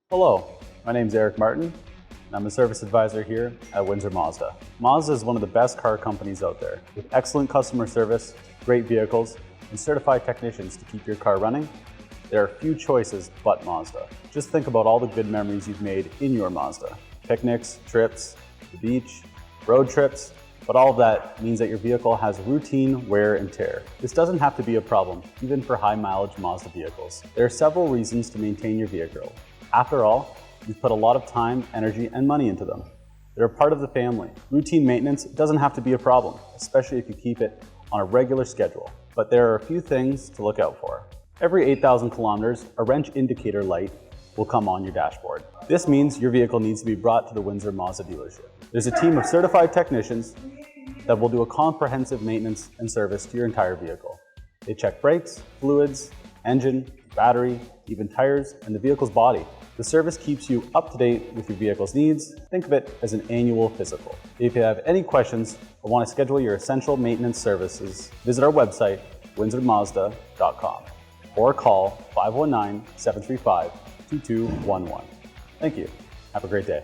Hello, my name is Eric Martin, and I'm a service advisor here at Windsor Mazda. Mazda is one of the best car companies out there. With excellent customer service, great vehicles, and certified technicians to keep your car running, there are few choices but Mazda. Just think about all the good memories you've made in your Mazda. Picnics, trips, the beach, road trips, but all of that means that your vehicle has routine wear and tear. This doesn't have to be a problem, even for high mileage Mazda vehicles. There are several reasons to maintain your vehicle. After all, you've put a lot of time, energy, and money into them. They're a part of the family. Routine maintenance doesn't have to be a problem, especially if you keep it on a regular schedule. But there are a few things to look out for. Every 8,000 kilometers, a wrench indicator light will come on your dashboard. This means your vehicle needs to be brought to the Windsor Mazda dealership. There's a team of certified technicians that will do a comprehensive maintenance and service to your entire vehicle. They check brakes, fluids, engine, battery, even tires, and the vehicle's body. The service keeps you up to date with your vehicle's needs. Think of it as an annual physical. If you have any questions or want to schedule your essential maintenance services, visit our website, windsormazda.com, or call 519-735-2211. Thank you. Have a great day.